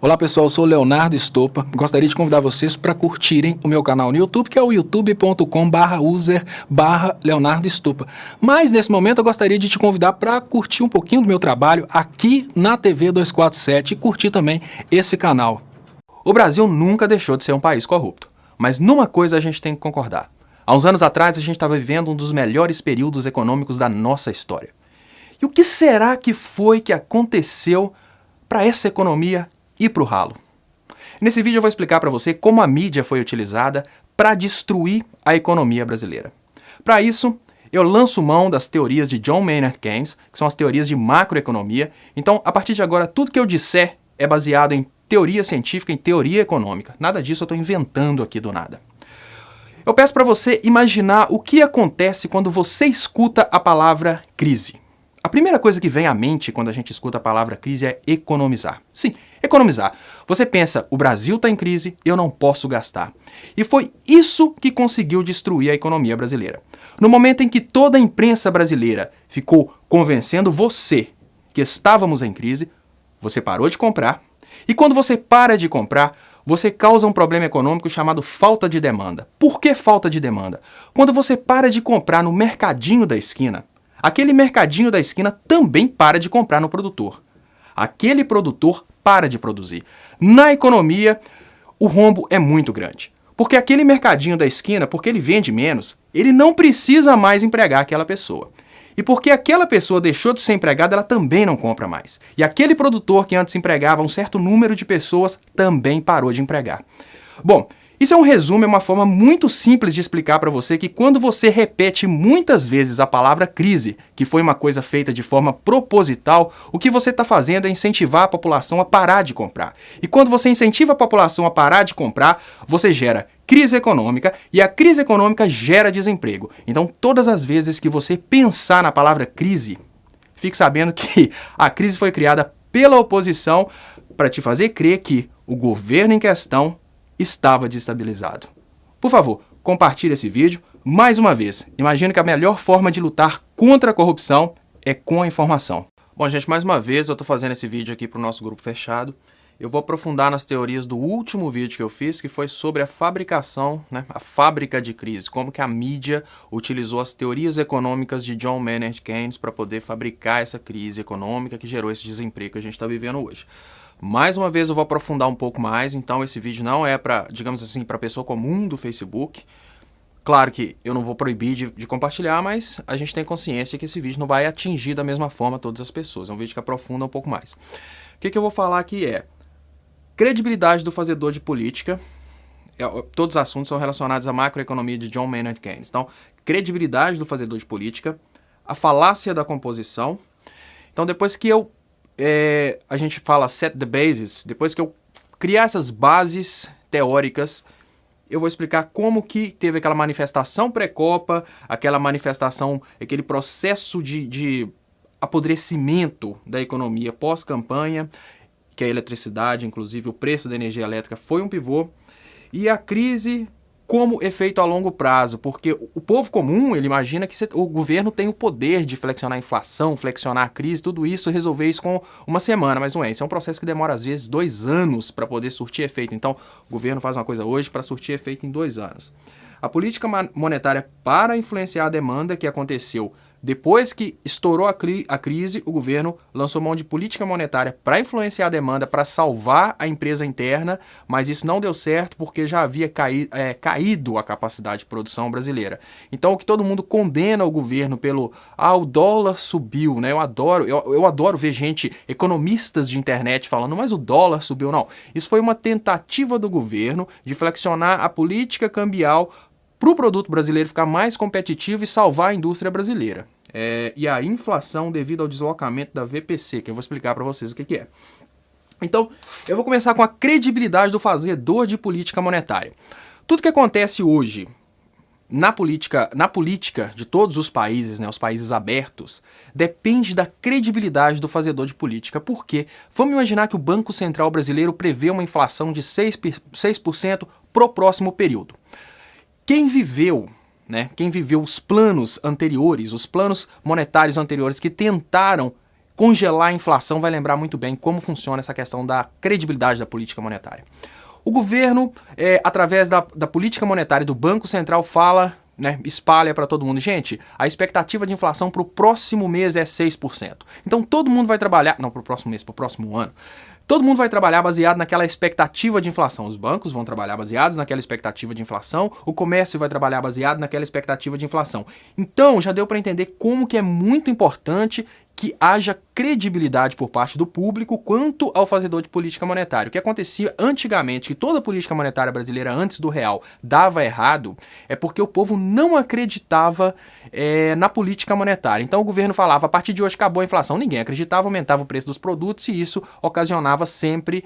Olá pessoal, eu sou o Leonardo Estopa. Gostaria de convidar vocês para curtirem o meu canal no YouTube, que é o youtube.com/user/Leonardo Estopa. Mas nesse momento eu gostaria de te convidar para curtir um pouquinho do meu trabalho aqui na TV 247 e curtir também esse canal. O Brasil nunca deixou de ser um país corrupto, mas numa coisa a gente tem que concordar. Há uns anos atrás a gente estava vivendo um dos melhores períodos econômicos da nossa história. E o que será que foi que aconteceu para essa economia ir para o ralo? Nesse vídeo eu vou explicar para você como a mídia foi utilizada para destruir a economia brasileira. Para isso, eu lanço mão das teorias de John Maynard Keynes, que são as teorias de macroeconomia. Então, a partir de agora, tudo que eu disser é baseado em teoria científica, em teoria econômica. Nada disso eu estou inventando aqui do nada. Eu peço para você imaginar o que acontece quando você escuta a palavra crise. A primeira coisa que vem à mente quando a gente escuta a palavra crise é economizar. Sim, economizar. Você pensa, o Brasil está em crise, eu não posso gastar. E foi isso que conseguiu destruir a economia brasileira. No momento em que toda a imprensa brasileira ficou convencendo você que estávamos em crise, você parou de comprar. E quando você para de comprar, você causa um problema econômico chamado falta de demanda. Por que falta de demanda? Quando você para de comprar no mercadinho da esquina, aquele mercadinho da esquina também para de comprar no produtor. Aquele produtor para de produzir. Na economia, o rombo é muito grande. Porque aquele mercadinho da esquina, porque ele vende menos, ele não precisa mais empregar aquela pessoa. E porque aquela pessoa deixou de ser empregada, ela também não compra mais. E aquele produtor que antes empregava um certo número de pessoas também parou de empregar. Bom, isso é um resumo, é uma forma muito simples de explicar para você que quando você repete muitas vezes a palavra crise, que foi uma coisa feita de forma proposital, o que você está fazendo é incentivar a população a parar de comprar. E quando você incentiva a população a parar de comprar, você gera crise econômica e a crise econômica gera desemprego. Então, todas as vezes que você pensar na palavra crise, fique sabendo que a crise foi criada pela oposição para te fazer crer que o governo em questão estava desestabilizado. Por favor, compartilhe esse vídeo. Mais uma vez, imagino que a melhor forma de lutar contra a corrupção é com a informação. Bom, gente, mais uma vez eu estou fazendo esse vídeo aqui para o nosso grupo fechado. Eu vou aprofundar nas teorias do último vídeo que eu fiz, que foi sobre a fabricação, a fábrica de crise, como que a mídia utilizou as teorias econômicas de John Maynard Keynes para poder fabricar essa crise econômica que gerou esse desemprego que a gente está vivendo hoje. Mais uma vez eu vou aprofundar um pouco mais, então esse vídeo não é para, digamos assim, para pessoa comum do Facebook. Claro que eu não vou proibir de compartilhar, mas a gente tem consciência que esse vídeo não vai atingir da mesma forma todas as pessoas. É um vídeo que aprofunda um pouco mais. O que eu vou falar aqui é credibilidade do fazedor de política. Todos os assuntos são relacionados à macroeconomia de John Maynard Keynes. Então, credibilidade do fazedor de política, a falácia da composição. Então, depois que a gente fala set the bases, depois que eu criar essas bases teóricas, eu vou explicar como que teve aquela manifestação pré-copa, aquela manifestação, aquele processo de apodrecimento da economia pós-campanha, que a eletricidade, inclusive o preço da energia elétrica foi um pivô, e a crise como efeito a longo prazo, porque o povo comum, ele imagina que o governo tem o poder de flexionar a inflação, flexionar a crise, tudo isso, resolver isso com uma semana, mas não é. Isso é um processo que demora, às vezes, 2 anos para poder surtir efeito. Então, o governo faz uma coisa hoje para surtir efeito em 2 anos. A política monetária para influenciar a demanda que aconteceu depois que estourou a crise, o governo lançou mão de política monetária para influenciar a demanda, para salvar a empresa interna, mas isso não deu certo porque já havia caído a capacidade de produção brasileira. Então, o que todo mundo condena o governo pelo o dólar subiu, né? Eu adoro ver gente, economistas de internet falando, mas o dólar subiu. Não, isso foi uma tentativa do governo de flexionar a política cambial para o produto brasileiro ficar mais competitivo e salvar a indústria brasileira. E a inflação devido ao deslocamento da VPC, que eu vou explicar para vocês o que é. Então, eu vou começar com a credibilidade do fazedor de política monetária. Tudo que acontece hoje na política de todos os países, os países abertos, depende da credibilidade do fazedor de política. Por quê? Vamos imaginar que o Banco Central brasileiro prevê uma inflação de 6% para o próximo período. Quem viveu os planos anteriores, os planos monetários anteriores que tentaram congelar a inflação vai lembrar muito bem como funciona essa questão da credibilidade da política monetária. O governo, através da política monetária do Banco Central, fala, né, espalha para todo mundo. Gente, a expectativa de inflação para o próximo mês é 6%. Então todo mundo vai trabalhar, não para o próximo mês, para o próximo ano. Todo mundo vai trabalhar baseado naquela expectativa de inflação. Os bancos vão trabalhar baseados naquela expectativa de inflação, o comércio vai trabalhar baseado naquela expectativa de inflação. Então, já deu para entender como que é muito importante que haja credibilidade por parte do público quanto ao fazedor de política monetária. O que acontecia antigamente, que toda a política monetária brasileira antes do real dava errado, é porque o povo não acreditava na política monetária. Então o governo falava, a partir de hoje acabou a inflação. Ninguém acreditava, aumentava o preço dos produtos e isso ocasionava sempre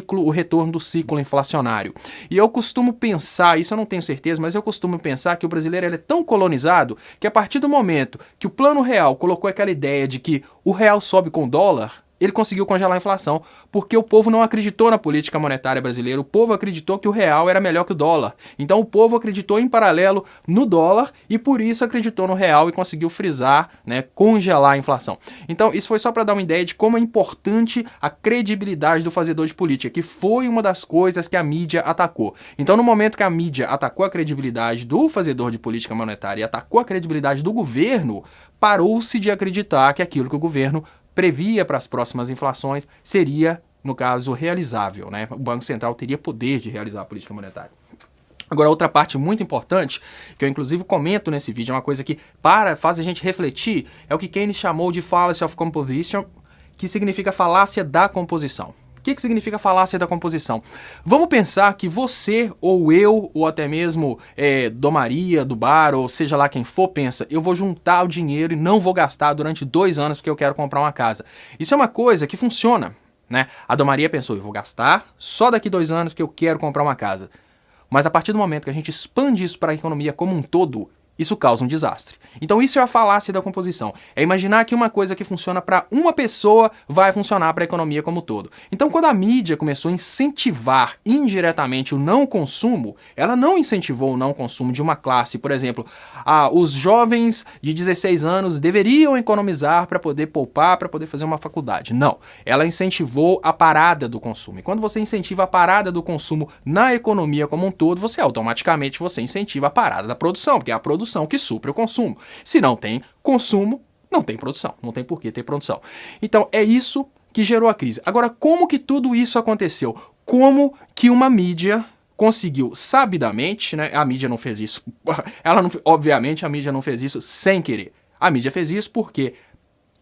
o retorno do ciclo inflacionário. E eu costumo pensar, isso eu não tenho certeza, mas eu costumo pensar que o brasileiro ele é tão colonizado que a partir do momento que o Plano Real colocou aquela ideia de que o real sobe com o dólar, ele conseguiu congelar a inflação, porque o povo não acreditou na política monetária brasileira, o povo acreditou que o real era melhor que o dólar. Então o povo acreditou em paralelo no dólar e por isso acreditou no real e conseguiu frisar, né, congelar a inflação. Então isso foi só para dar uma ideia de como é importante a credibilidade do fazedor de política, que foi uma das coisas que a mídia atacou. Então no momento que a mídia atacou a credibilidade do fazedor de política monetária e atacou a credibilidade do governo, parou-se de acreditar que aquilo que o governo previa para as próximas inflações seria, no caso, realizável, né? O Banco Central teria poder de realizar a política monetária. Agora, outra parte muito importante, que eu inclusive comento nesse vídeo, é uma coisa que faz a gente refletir, é o que Keynes chamou de fallacy of composition, que significa falácia da composição. O que significa falácia da composição? Vamos pensar que você, ou eu, ou até mesmo Dom Maria, do bar, ou seja lá quem for, pensa, eu vou juntar o dinheiro e não vou gastar durante 2 anos porque eu quero comprar uma casa. Isso é uma coisa que funciona, né? A Dom Maria pensou, eu vou gastar só daqui 2 anos porque eu quero comprar uma casa. Mas a partir do momento que a gente expande isso para a economia como um todo, isso causa um desastre. Então isso é a falácia da composição. É imaginar que uma coisa que funciona para uma pessoa vai funcionar para a economia como um todo. Então quando a mídia começou a incentivar indiretamente o não consumo, ela não incentivou o não consumo de uma classe. Por exemplo, os jovens de 16 anos deveriam economizar para poder poupar, para poder fazer uma faculdade. Não. Ela incentivou a parada do consumo. E quando você incentiva a parada do consumo na economia como um todo, você automaticamente incentiva a parada da produção, porque é a produção que supre o consumo. Se não tem consumo, não tem produção. Não tem por que ter produção. Então, é isso que gerou a crise. Agora, como que tudo isso aconteceu? Como que uma mídia conseguiu sabidamente, né? A mídia não fez isso. Obviamente, a mídia não fez isso sem querer. A mídia fez isso porque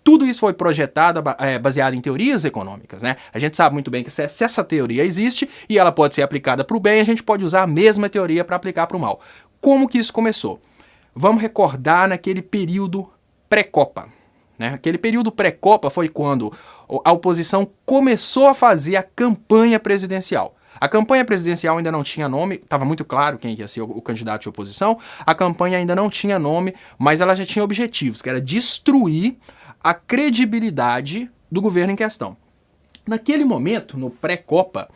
tudo isso foi projetado baseado em teorias econômicas, né? A gente sabe muito bem que se essa teoria existe e ela pode ser aplicada para o bem, a gente pode usar a mesma teoria para aplicar para o mal. Como que isso começou? Vamos recordar naquele período pré-Copa, né? Aquele período pré-Copa foi quando a oposição começou a fazer a campanha presidencial. A campanha presidencial ainda não tinha nome, estava muito claro quem ia ser o candidato de oposição, a campanha ainda não tinha nome, mas ela já tinha objetivos, que era destruir a credibilidade do governo em questão. Naquele momento, no pré-Copa,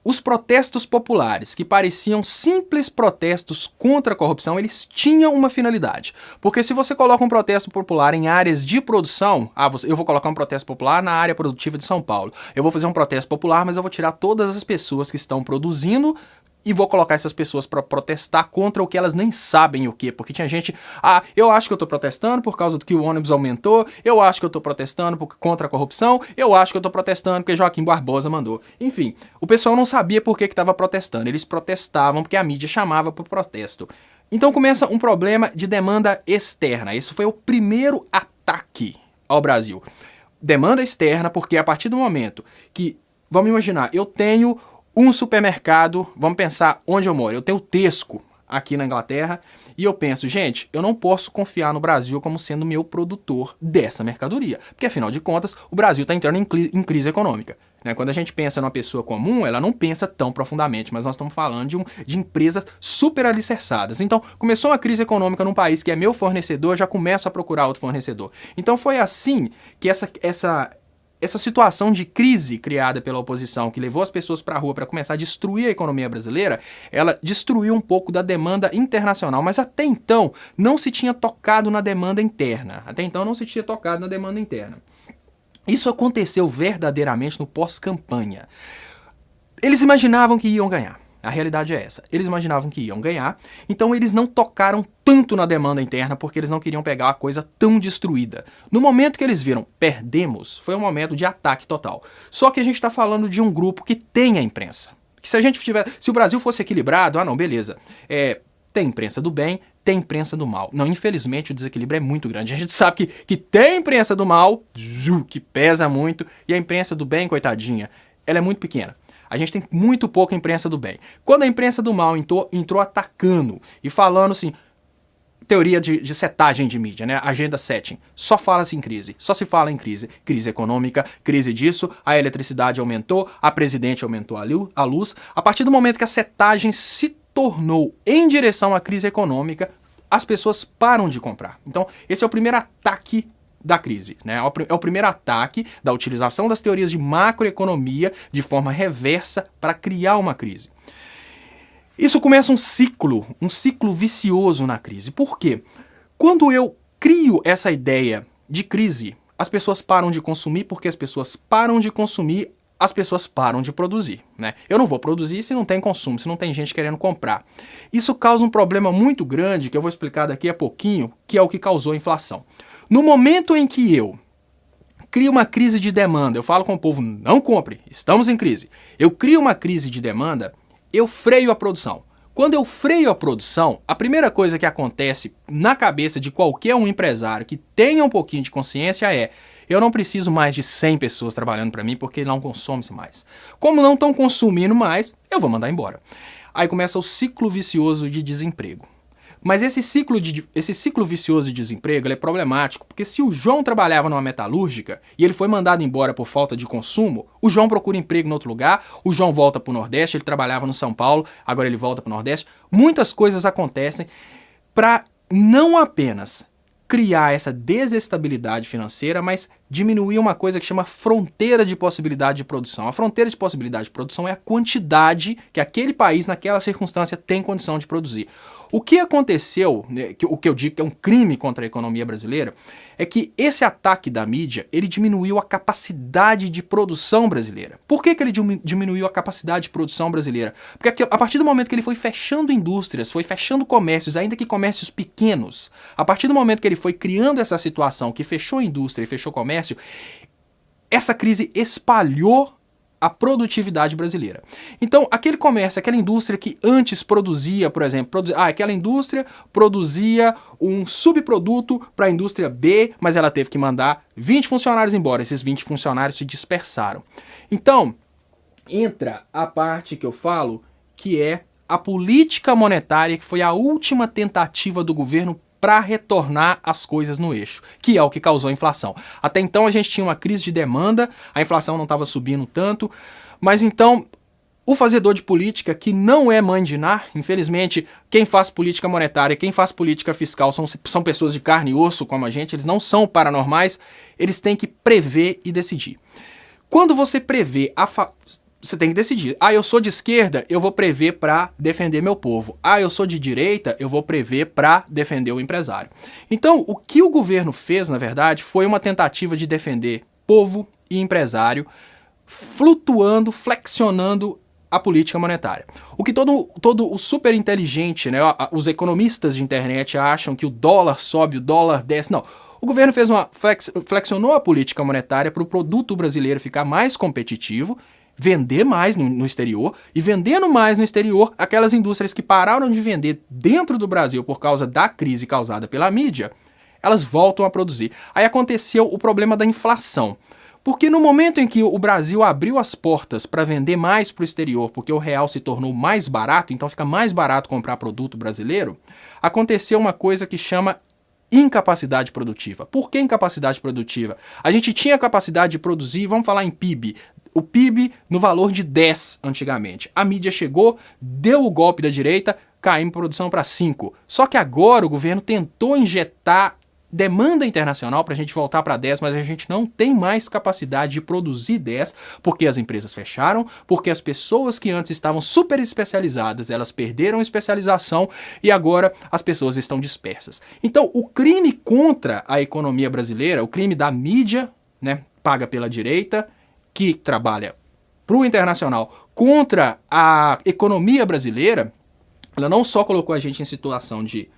os protestos populares, que pareciam simples protestos contra a corrupção, eles tinham uma finalidade. Porque se você coloca um protesto popular em áreas de produção, eu vou colocar um protesto popular na área produtiva de São Paulo. Eu vou fazer um protesto popular, mas eu vou tirar todas as pessoas que estão produzindo e vou colocar essas pessoas para protestar contra o que elas nem sabem o que. Porque tinha gente, eu acho que eu tô protestando por causa do que o ônibus aumentou, eu acho que eu tô protestando contra a corrupção, eu acho que eu tô protestando porque Joaquim Barbosa mandou. Enfim, o pessoal não sabia por que estava protestando, eles protestavam porque a mídia chamava para o protesto. Então começa um problema de demanda externa. Esse foi o primeiro ataque ao Brasil. Demanda externa, porque a partir do momento que, vamos imaginar, eu tenho um supermercado, vamos pensar onde eu moro. Eu tenho o Tesco aqui na Inglaterra e eu penso, gente, eu não posso confiar no Brasil como sendo meu produtor dessa mercadoria. Porque, afinal de contas, o Brasil está entrando em crise econômica. Né? Quando a gente pensa numa pessoa comum, ela não pensa tão profundamente, mas nós estamos falando de empresas super alicerçadas. Então, começou uma crise econômica num país que é meu fornecedor, eu já começo a procurar outro fornecedor. Então, foi assim que essa situação de crise criada pela oposição, que levou as pessoas para a rua para começar a destruir a economia brasileira, ela destruiu um pouco da demanda internacional, mas até então não se tinha tocado na demanda interna. Isso aconteceu verdadeiramente no pós-campanha. Eles imaginavam que iam ganhar. A realidade é essa. Eles imaginavam que iam ganhar, então eles não tocaram tanto na demanda interna porque eles não queriam pegar a coisa tão destruída. No momento que eles viram, perdemos, foi um momento de ataque total. Só que a gente está falando de um grupo que tem a imprensa. Que se o Brasil fosse equilibrado, não, beleza. Tem imprensa do bem, tem imprensa do mal. Não, infelizmente o desequilíbrio é muito grande. A gente sabe que tem imprensa do mal, que pesa muito, e a imprensa do bem, coitadinha, ela é muito pequena. A gente tem muito pouca imprensa do bem. Quando a imprensa do mal entrou atacando e falando assim, teoria de setagem de mídia, né? Agenda setting, só fala-se em crise, só se fala em crise. Crise econômica, crise disso, a eletricidade aumentou, a presidente aumentou a luz. A partir do momento que a setagem se tornou em direção à crise econômica, as pessoas param de comprar. Então, esse é o primeiro ataque da crise, né? É o primeiro ataque da utilização das teorias de macroeconomia de forma reversa para criar uma crise. Isso começa um ciclo vicioso na crise. Por quê? Quando eu crio essa ideia de crise, as pessoas param de consumir, porque as pessoas param de consumir, as pessoas param de produzir, né? Eu não vou produzir se não tem consumo, se não tem gente querendo comprar. Isso causa um problema muito grande, que eu vou explicar daqui a pouquinho, que é o que causou a inflação. No momento em que eu crio uma crise de demanda, eu falo com o povo, não compre, estamos em crise. Eu crio uma crise de demanda, eu freio a produção. Quando eu freio a produção, a primeira coisa que acontece na cabeça de qualquer um empresário que tenha um pouquinho de consciência é: eu não preciso mais de 100 pessoas trabalhando para mim porque não consome-se mais. Como não estão consumindo mais, eu vou mandar embora. Aí começa o ciclo vicioso de desemprego. Mas esse ciclo vicioso de desemprego ele é problemático, porque se o João trabalhava numa metalúrgica e ele foi mandado embora por falta de consumo, o João procura emprego em outro lugar, o João volta para o Nordeste, ele trabalhava no São Paulo, agora ele volta para o Nordeste. Muitas coisas acontecem para não apenas criar essa desestabilidade financeira, mas diminuir uma coisa que chama fronteira de possibilidade de produção. A fronteira de possibilidade de produção é a quantidade que aquele país, naquela circunstância, tem condição de produzir. O que aconteceu, né, o que eu digo que é um crime contra a economia brasileira, é que esse ataque da mídia, ele diminuiu a capacidade de produção brasileira. Por que ele diminuiu a capacidade de produção brasileira? Porque a partir do momento que ele foi fechando indústrias, foi fechando comércios, ainda que comércios pequenos, a partir do momento que ele foi criando essa situação que fechou a indústria e fechou comércio, essa crise espalhou a produtividade brasileira. Então, aquele comércio, aquela indústria que antes produzia, por exemplo, aquela indústria produzia um subproduto para a indústria B, mas ela teve que mandar 20 funcionários embora. Esses 20 funcionários se dispersaram. Então, entra a parte que eu falo, que é a política monetária, que foi a última tentativa do governo para retornar as coisas no eixo, que é o que causou a inflação. Até então a gente tinha uma crise de demanda, a inflação não estava subindo tanto, mas então o fazedor de política, que não é mãe de Ná, infelizmente, quem faz política monetária, quem faz política fiscal são pessoas de carne e osso como a gente, eles não são paranormais, eles têm que prever e decidir. Quando você prevê você tem que decidir. Eu sou de esquerda, eu vou prever para defender meu povo. Eu sou de direita, eu vou prever para defender o empresário. Então, o que o governo fez, na verdade, foi uma tentativa de defender povo e empresário, flutuando, flexionando a política monetária. O que todo o super inteligente, né, os economistas de internet acham que o dólar sobe, o dólar desce. Não. O governo fez flexionou a política monetária para o produto brasileiro ficar mais competitivo, vender mais no exterior, e vendendo mais no exterior, aquelas indústrias que pararam de vender dentro do Brasil por causa da crise causada pela mídia, elas voltam a produzir. Aí aconteceu o problema da inflação. Porque no momento em que o Brasil abriu as portas para vender mais para o exterior, porque o real se tornou mais barato, então fica mais barato comprar produto brasileiro, aconteceu uma coisa que chama incapacidade produtiva. Por que incapacidade produtiva? A gente tinha capacidade de produzir, vamos falar em PIB, o PIB no valor de 10 antigamente. A mídia chegou, deu o golpe da direita, caiu em produção para 5. Só que agora o governo tentou injetar demanda internacional para a gente voltar para 10, mas a gente não tem mais capacidade de produzir 10, porque as empresas fecharam, porque as pessoas que antes estavam super especializadas, elas perderam especialização e agora as pessoas estão dispersas. Então, o crime contra a economia brasileira, o crime da mídia, né, paga pela direita, que trabalha para o internacional contra a economia brasileira, ela não só colocou a gente em situação de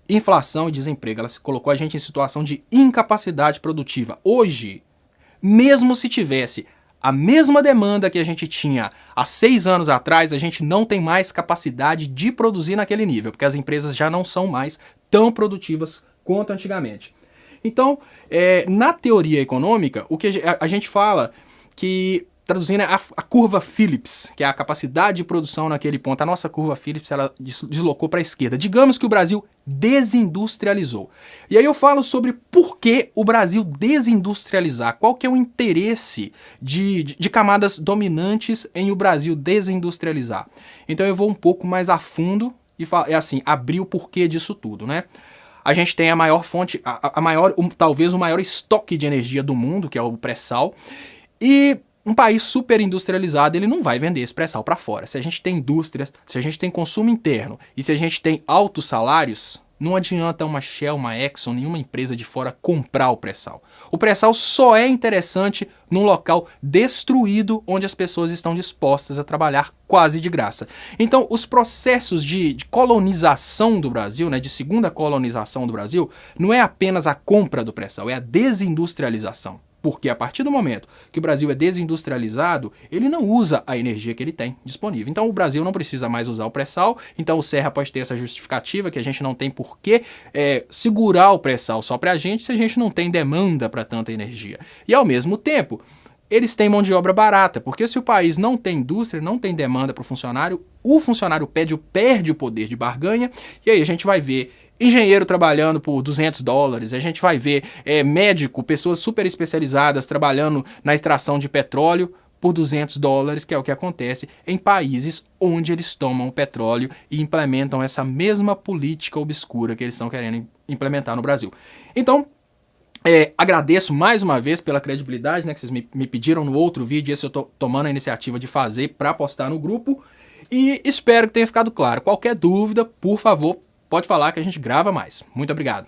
inflação e desemprego, ela colocou a gente em situação de incapacidade produtiva. Hoje, mesmo se tivesse a mesma demanda que a gente tinha há 6 anos atrás, a gente não tem mais capacidade de produzir naquele nível, porque as empresas já não são mais tão produtivas quanto antigamente. Então, na teoria econômica, o que a gente fala que, traduzindo, a curva Phillips, que é a capacidade de produção naquele ponto, a nossa curva Phillips, ela deslocou para a esquerda. Digamos que o Brasil desindustrializou. E aí eu falo sobre por que o Brasil desindustrializar, qual que é o interesse de camadas dominantes em o Brasil desindustrializar. Então eu vou um pouco mais a fundo e assim, abrir o porquê disso tudo, né? A gente tem a maior fonte, talvez o maior estoque de energia do mundo, que é o pré-sal, e um país super industrializado, ele não vai vender esse pré-sal para fora. Se a gente tem indústrias, se a gente tem consumo interno e se a gente tem altos salários, não adianta uma Shell, uma Exxon, nenhuma empresa de fora comprar o pré-sal. O pré-sal só é interessante num local destruído onde as pessoas estão dispostas a trabalhar quase de graça. Então, os processos de colonização do Brasil, né, de segunda colonização do Brasil, não é apenas a compra do pré-sal, é a desindustrialização. Porque a partir do momento que o Brasil é desindustrializado, ele não usa a energia que ele tem disponível. Então o Brasil não precisa mais usar o pré-sal, então o Serra pode ter essa justificativa que a gente não tem por que segurar o pré-sal só para a gente se a gente não tem demanda para tanta energia. E ao mesmo tempo, eles têm mão de obra barata, porque se o país não tem indústria, não tem demanda para o funcionário perde o poder de barganha, e aí a gente vai ver engenheiro trabalhando por $200, a gente vai ver médico, pessoas super especializadas trabalhando na extração de petróleo por $200, que é o que acontece em países onde eles tomam o petróleo e implementam essa mesma política obscura que eles estão querendo implementar no Brasil. Então, agradeço mais uma vez pela credibilidade, né, que vocês me pediram no outro vídeo, esse eu estou tomando a iniciativa de fazer para postar no grupo, e espero que tenha ficado claro. Qualquer dúvida, por favor, pode falar que a gente grava mais. Muito obrigado.